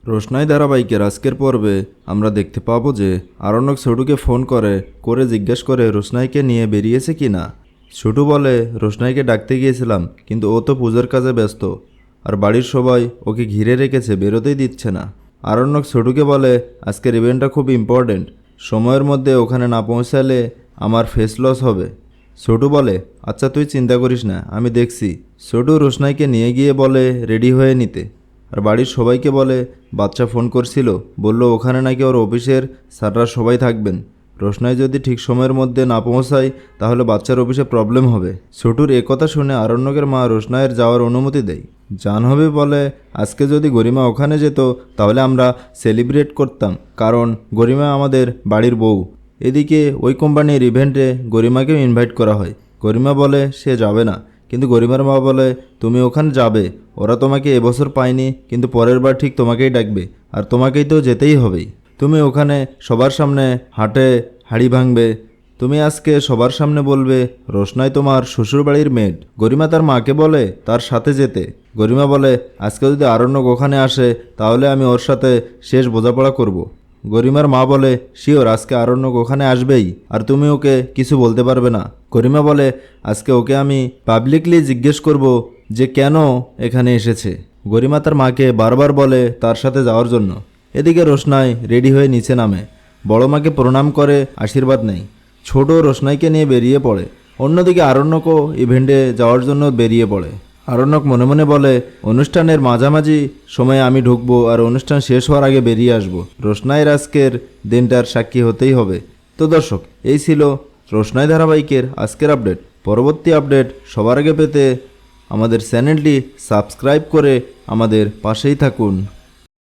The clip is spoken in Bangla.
রোশনাই ধারাবাহিকের আজকের পর্বে আমরা দেখতে পাবো যে আরণ্যক ছোটুকে ফোন করে জিজ্ঞেস করে রোশনাইকে নিয়ে বেরিয়েছে কি না। ছোটু বলে রোশনাইকে ডাকতে গিয়েছিলাম, কিন্তু ও তো পূজার কাজে ব্যস্ত, আর বাড়ির সবাই ওকে ঘিরে রেখেছে, বেরোতেই দিচ্ছে না। আরণ্যক ছোটুকে বলে আজকের ইভেন্টটা খুব ইম্পর্ট্যান্ট, সময়ের মধ্যে ওখানে না পৌঁছালে আমার ফেস লস হবে। ছোটু বলে আচ্ছা তুই চিন্তা করিস না, আমি দেখছি। ছোটু রোশনাইকে নিয়ে গিয়ে বলে রেডি হয়ে নিতে, আর বাড়ির সবাইকে বলে বাচ্চা ফোন করছিল, বলল ওখানে নাকি ওর অফিসের স্যাররা সবাই থাকবেন। রোশনাই যদি ঠিক সময়ের মধ্যে না পৌঁছায় তাহলে বাচ্চার অফিসে প্রবলেম হবে। ছোটুর একথা শুনে আরণ্যকের মা রোশনাইয়ের যাওয়ার অনুমতি দেয়। জাহ্নবী বলে আজকে যদি গরিমা ওখানে যেত তাহলে আমরা সেলিব্রেট করতাম, কারণ গরিমা আমাদের বাড়ির বউ। এদিকে ওই কোম্পানির ইভেন্টে গরিমাকেও ইনভাইট করা হয়। গরিমা বলে সে যাবে না, কিন্তু গরিমার মা বলে তুমি ওখানে যাবে, ওরা তোমাকে এবছর পায়নি, কিন্তু পরের বার ঠিক তোমাকেই ডাকবে, আর তোমাকেই তো যেতেই হবেই। তুমি ওখানে সবার সামনে হাঁড়ি ভাঙবে, তুমি আজকে সবার সামনে বলবে রোশনাই তোমার শ্বশুরবাড়ির মেড। গরিমা তার মাকে বলে তার সাথে যেতে। গরিমা বলে আজকে যদি আরণ্যক ওখানে আসে তাহলে আমি ওর সাথে শেষ বোঝাপড়া করব। গরিমার মা বলে শিওর আজকে আরণ্যক ওখানে আসবেই, আর তুমি ওকে কিছু বলতে পারবে না। গরিমা বলে আজকে ওকে আমি পাবলিকলি জিজ্ঞেস করব যে কেন এখানে এসেছে। গরিমা তার মাকে বারবার বলে তার সাথে যাওয়ার জন্য। এদিকে রোশনাই রেডি হয়ে নিচে নামে, বড় মাকে প্রণাম করে আশীর্বাদ নেয়। ছোট রোশনাইকে নিয়ে বেরিয়ে পড়ে। অন্যদিকে আরণ্যকও ইভেন্টে যাওয়ার জন্য বেরিয়ে পড়ে। আরণ্যক মনে মনে বলে অনুষ্ঠানের মাঝামাঝি সময়ে আমি ঢুকবো, আর অনুষ্ঠান শেষ হওয়ার আগে বেরিয়ে আসবো। রোশনাইয়ের আজকের দিনটার সাক্ষী হতেই হবে। তো দর্শক, এই ছিল রোশনাই ধারাবাহিকের আজকের আপডেট। পরবর্তী আপডেট সবার আগে পেতে আমাদের চ্যানেলটি সাবস্ক্রাইব করে আমাদের পাশেই থাকুন।